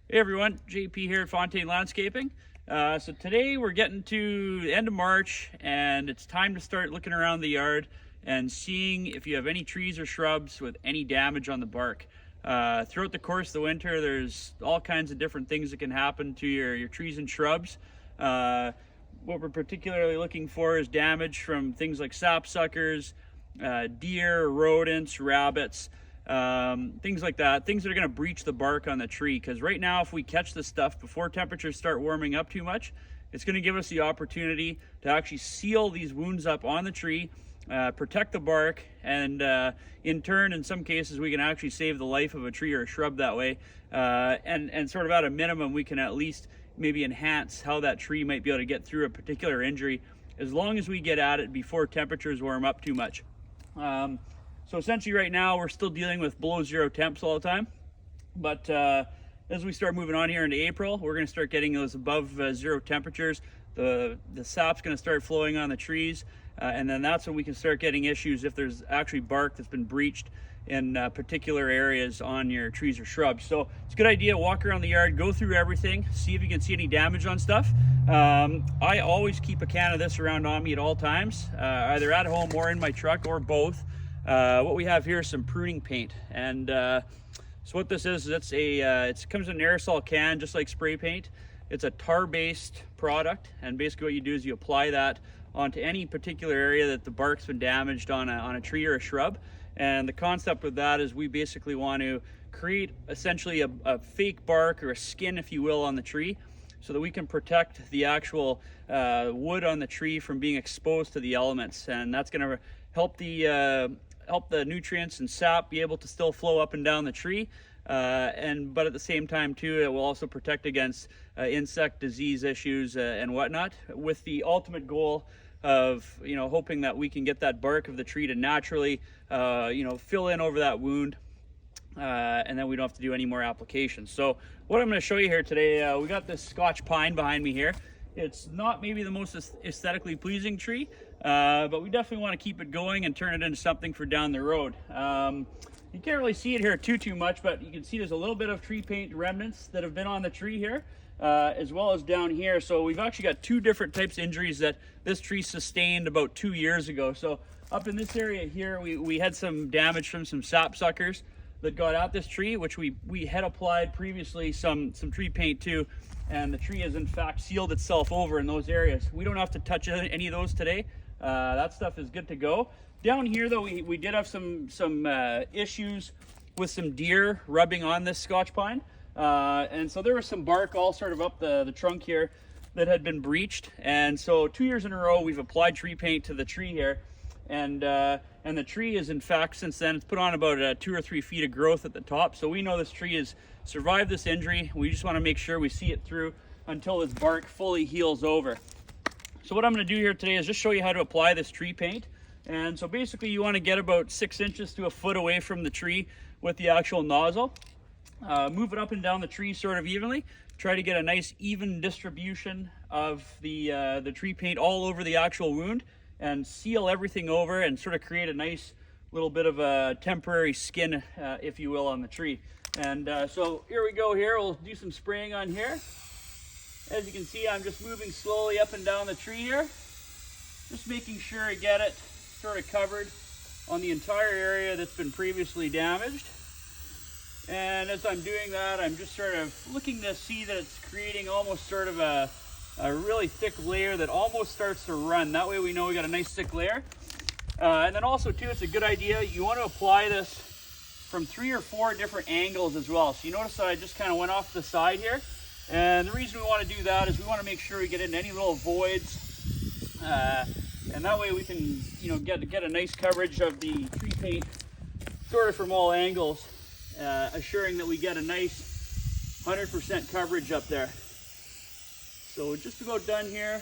Hey everyone, JP here at Fontaine Landscaping. So today we're getting to the end of March and it's time to start looking around the yard and seeing if you have any trees or shrubs with any damage on the bark. Throughout the course of the winter, there's all kinds of different things that can happen to your trees and shrubs. What we're particularly looking for is damage from things like sapsuckers, deer, rodents, rabbits, things like that, things that are going to breach the bark on the tree. Because right now, if we catch this stuff before temperatures start warming up too much, it's going to give us the opportunity to actually seal these wounds up on the tree, protect the bark, and in turn, in some cases, we can actually save the life of a tree or a shrub that way. And sort of at a minimum, we can at least maybe enhance how that tree might be able to get through a particular injury, as long as we get at it before temperatures warm up too much. So essentially right now we're still dealing with below zero temps all the time, but as we start moving on here into April, we're going to start getting those above zero temperatures. The sap's going to start flowing on the trees, and then that's when we can start getting issues if there's actually bark that's been breached in particular areas on your trees or shrubs. So it's a good idea, walk around the yard, go through everything, see if you can see any damage on stuff. I always keep a can of this around on me at all times, either at home or in my truck or both. What we have here is some pruning paint, and so what this is it comes in an aerosol can just like spray paint. It's a tar-based product, and basically what you do is you apply that onto any particular area that the bark's been damaged on a tree or a shrub. And the concept with that is we basically want to create essentially a fake bark or a skin, if you will, on the tree, so that we can protect the actual wood on the tree from being exposed to the elements. And that's going to help the nutrients and sap be able to still flow up and down the tree, but at the same time too, it will also protect against insect disease issues and whatnot, with the ultimate goal of hoping that we can get that bark of the tree to naturally fill in over that wound, and then we don't have to do any more applications. So what I'm going to show you here today, we got this Scotch pine behind me here. It's not maybe the most aesthetically pleasing tree, but we definitely want to keep it going and turn it into something for down the road. You can't really see it here too much, but you can see there's a little bit of tree paint remnants that have been on the tree here, as well as down here. So we've actually got two different types of injuries that this tree sustained about 2 years ago. So up in this area here, we had some damage from some sapsuckers that got at this tree, which we had applied previously some tree paint to, and the tree has in fact sealed itself over in those areas. We don't have to touch any of those today. That stuff is good to go. Down here though, we did have some issues with some deer rubbing on this Scotch pine, and so there was some bark all sort of up the trunk here that had been breached. And so 2 years in a row we've applied tree paint to the tree here, and the tree is in fact, since then, it's put on about 2 or 3 feet of growth at the top. So we know this tree has survived this injury. We just want to make sure we see it through until this bark fully heals over. So what I'm going to do here today is just show you how to apply this tree paint. And so basically you want to get about 6 inches to a foot away from the tree with the actual nozzle. Move it up and down the tree sort of evenly. Try to get a nice even distribution of the tree paint all over the actual wound, and seal everything over and sort of create a nice little bit of a temporary skin, if you will, on the tree. And so here we go here. We'll do some spraying on here. As you can see, I'm just moving slowly up and down the tree here, just making sure I get it sort of covered on the entire area that's been previously damaged. And as I'm doing that, I'm just sort of looking to see that it's creating almost sort of a really thick layer that almost starts to run. That way we know we got a nice thick layer. And then also too, it's a good idea, you want to apply this from 3 or 4 different angles as well. So you notice that I just kind of went off to the side here. And the reason we want to do that is we want to make sure we get into any little voids, and that way we can get a nice coverage of the tree paint sort of from all angles, assuring that we get a nice 100% coverage up there. So we're just about done here.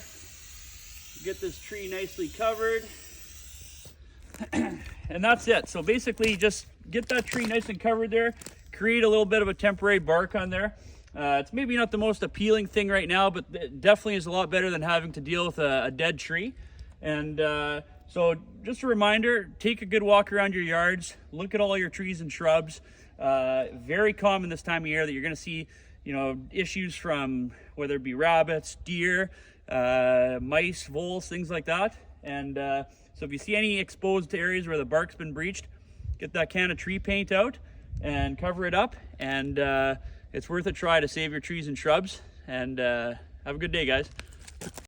Get this tree nicely covered. And that's it. So basically just get that tree nice and covered there. Create a little bit of a temporary bark on there. It's maybe not the most appealing thing right now, but it definitely is a lot better than having to deal with a dead tree. And so just a reminder, take a good walk around your yards. Look at all your trees and shrubs. Very common this time of year that you're going to see you know, issues from whether it be rabbits, deer, mice, voles, things like that. And so if you see any exposed areas where the bark's been breached, get that can of tree paint out and cover it up, and it's worth a try to save your trees and shrubs. And have a good day, guys.